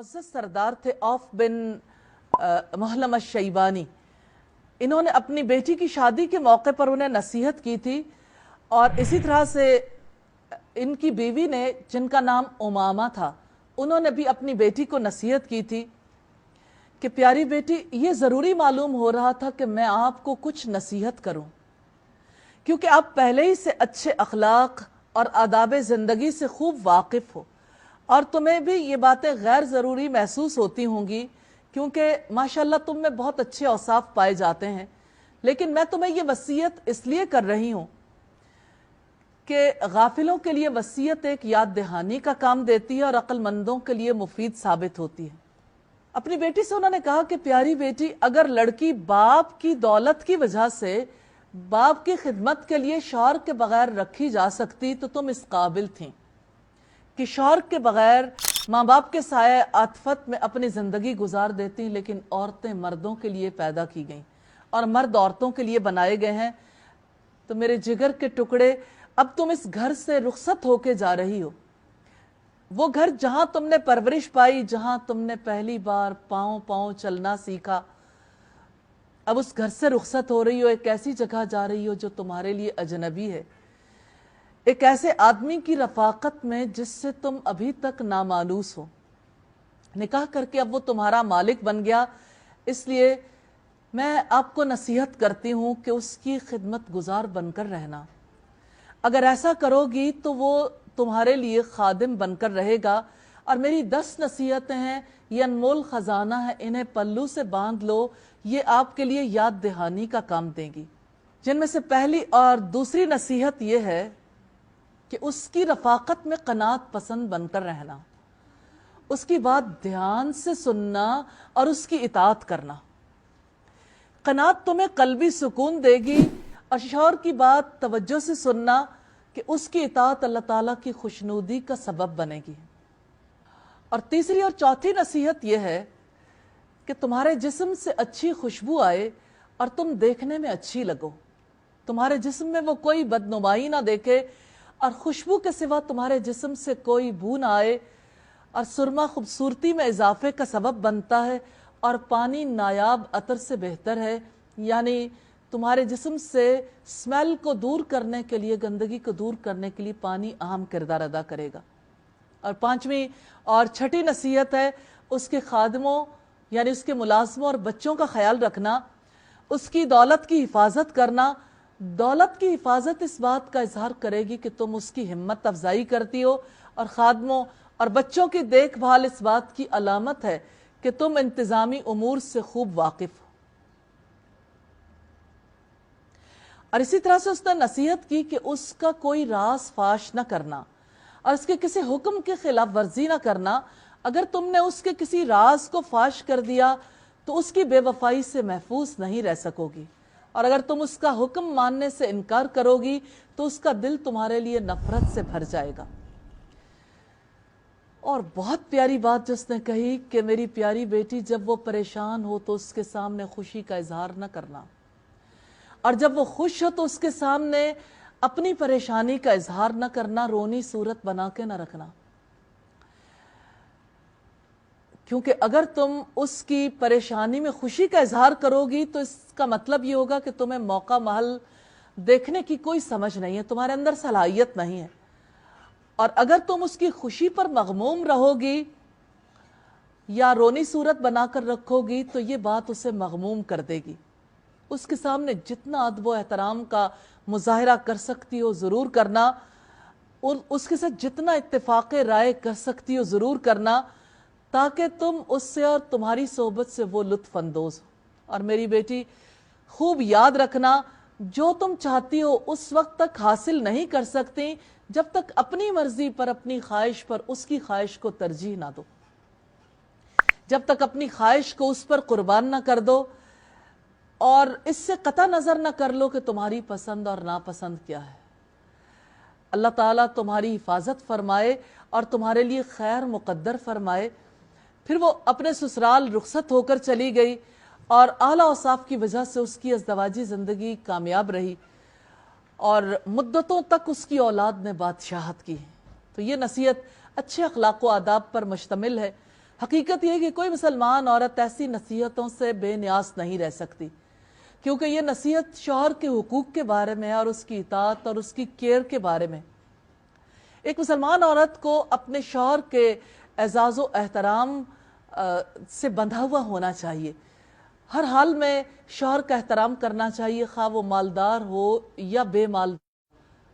معزز سردار تھے عوف بن محلم الشیبانی. انہوں نے اپنی بیٹی کی شادی کے موقع پر انہیں نصیحت کی تھی، اور اسی طرح سے ان کی بیوی نے جن کا نام امامہ تھا، انہوں نے بھی اپنی بیٹی کو نصیحت کی تھی کہ پیاری بیٹی، یہ ضروری معلوم ہو رہا تھا کہ میں آپ کو کچھ نصیحت کروں، کیونکہ آپ پہلے ہی سے اچھے اخلاق اور آداب زندگی سے خوب واقف ہو، اور تمہیں بھی یہ باتیں غیر ضروری محسوس ہوتی ہوں گی کیونکہ ماشاءاللہ تم میں بہت اچھے اوصاف پائے جاتے ہیں. لیکن میں تمہیں یہ وصیت اس لیے کر رہی ہوں کہ غافلوں کے لیے وصیت ایک یاد دہانی کا کام دیتی ہے اور عقل مندوں کے لیے مفید ثابت ہوتی ہے. اپنی بیٹی سے انہوں نے کہا کہ پیاری بیٹی، اگر لڑکی باپ کی دولت کی وجہ سے باپ کی خدمت کے لیے شوہر کے بغیر رکھی جا سکتی تو تم اس قابل تھیں کہ شوہر کے بغیر ماں باپ کے سائے عاطفت میں اپنی زندگی گزار دیتی. لیکن عورتیں مردوں کے لیے پیدا کی گئیں اور مرد عورتوں کے لیے بنائے گئے ہیں. تو میرے جگر کے ٹکڑے، اب تم اس گھر سے رخصت ہو کے جا رہی ہو. وہ گھر جہاں تم نے پرورش پائی، جہاں تم نے پہلی بار پاؤں پاؤں چلنا سیکھا، اب اس گھر سے رخصت ہو رہی ہو. ایک ایسی جگہ جا رہی ہو جو تمہارے لیے اجنبی ہے، ایک ایسے آدمی کی رفاقت میں جس سے تم ابھی تک نامانوس ہو. نکاح کر کے اب وہ تمہارا مالک بن گیا، اس لیے میں آپ کو نصیحت کرتی ہوں کہ اس کی خدمت گزار بن کر رہنا. اگر ایسا کرو گی تو وہ تمہارے لیے خادم بن کر رہے گا. اور میری 10 نصیحتیں ہیں، یہ انمول خزانہ ہے، انہیں پلو سے باندھ لو، یہ آپ کے لیے یاد دہانی کا کام دیں گی. جن میں سے پہلی اور دوسری نصیحت یہ ہے کہ اس کی رفاقت میں قناعت پسند بن کر رہنا، اس کی بات دھیان سے سننا اور اس کی اطاعت کرنا. قناعت تمہیں قلبی سکون دے گی، اور شوہر کی بات توجہ سے سننا کہ اس کی اطاعت اللہ تعالیٰ کی خوشنودی کا سبب بنے گی. اور تیسری اور چوتھی نصیحت یہ ہے کہ تمہارے جسم سے اچھی خوشبو آئے اور تم دیکھنے میں اچھی لگو. تمہارے جسم میں وہ کوئی بدنمائی نہ دیکھے، اور خوشبو کے سوا تمہارے جسم سے کوئی بو نہ آئے. اور سرما خوبصورتی میں اضافے کا سبب بنتا ہے، اور پانی نایاب عطر سے بہتر ہے. یعنی تمہارے جسم سے سمیل کو دور کرنے کے لیے، گندگی کو دور کرنے کے لیے پانی اہم کردار ادا کرے گا. اور پانچویں اور چھٹی نصیحت ہے اس کے خادموں یعنی اس کے ملازموں اور بچوں کا خیال رکھنا، اس کی دولت کی حفاظت کرنا. دولت کی حفاظت اس بات کا اظہار کرے گی کہ تم اس کی ہمت افزائی کرتی ہو، اور خادموں اور بچوں کی دیکھ بھال اس بات کی علامت ہے کہ تم انتظامی امور سے خوب واقف ہو. اور اسی طرح سے اس نے نصیحت کی کہ اس کا کوئی راز فاش نہ کرنا اور اس کے کسی حکم کے خلاف ورزی نہ کرنا. اگر تم نے اس کے کسی راز کو فاش کر دیا تو اس کی بے وفائی سے محفوظ نہیں رہ سکو گی، اور اگر تم اس کا حکم ماننے سے انکار کرو گی تو اس کا دل تمہارے لیے نفرت سے بھر جائے گا. اور بہت پیاری بات جس نے کہی کہ میری پیاری بیٹی، جب وہ پریشان ہو تو اس کے سامنے خوشی کا اظہار نہ کرنا، اور جب وہ خوش ہو تو اس کے سامنے اپنی پریشانی کا اظہار نہ کرنا، رونی صورت بنا کے نہ رکھنا. کیونکہ اگر تم اس کی پریشانی میں خوشی کا اظہار کرو گی تو اس کا مطلب یہ ہوگا کہ تمہیں موقع محل دیکھنے کی کوئی سمجھ نہیں ہے، تمہارے اندر صلاحیت نہیں ہے. اور اگر تم اس کی خوشی پر مغموم رہو گی یا رونی صورت بنا کر رکھو گی تو یہ بات اسے مغموم کر دے گی. اس کے سامنے جتنا ادب و احترام کا مظاہرہ کر سکتی ہو ضرور کرنا، اور اس کے ساتھ جتنا اتفاق رائے کر سکتی ہو ضرور کرنا، تاکہ تم اس سے اور تمہاری صحبت سے وہ لطف اندوز ہو. اور میری بیٹی، خوب یاد رکھنا، جو تم چاہتی ہو اس وقت تک حاصل نہیں کر سکتی جب تک اپنی مرضی پر، اپنی خواہش پر اس کی خواہش کو ترجیح نہ دو، جب تک اپنی خواہش کو اس پر قربان نہ کر دو، اور اس سے قطع نظر نہ کر لو کہ تمہاری پسند اور ناپسند کیا ہے. اللہ تعالیٰ تمہاری حفاظت فرمائے اور تمہارے لیے خیر مقدر فرمائے. پھر وہ اپنے سسرال رخصت ہو کر چلی گئی، اور اعلیٰ اوصاف کی وجہ سے اس کی ازدواجی زندگی کامیاب رہی، اور مدتوں تک اس کی اولاد نے بادشاہت کی. تو یہ نصیحت اچھے اخلاق و آداب پر مشتمل ہے. حقیقت یہ ہے کہ کوئی مسلمان عورت ایسی نصیحتوں سے بے نیاز نہیں رہ سکتی، کیونکہ یہ نصیحت شوہر کے حقوق کے بارے میں اور اس کی اطاعت اور اس کی کیئر کے بارے میں۔ ایک مسلمان عورت کو اپنے شوہر کے اعزاز و احترام سے بندھا ہوا ہونا چاہیے، ہر حال میں شوہر کا احترام کرنا چاہیے، خواہ وہ مالدار ہو یا بے مال۔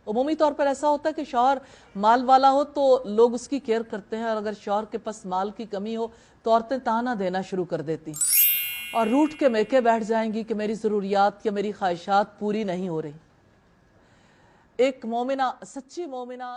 عمومی طور پر ایسا ہوتا ہے کہ شوہر مال والا ہو تو لوگ اس کی کیئر کرتے ہیں، اور اگر شوہر کے پاس مال کی کمی ہو تو عورتیں طعنہ دینا شروع کر دیتی اور روٹھ کے میکے بیٹھ جائیں گی کہ میری ضروریات یا میری خواہشات پوری نہیں ہو رہی۔ ایک مومنہ، سچی مومنہ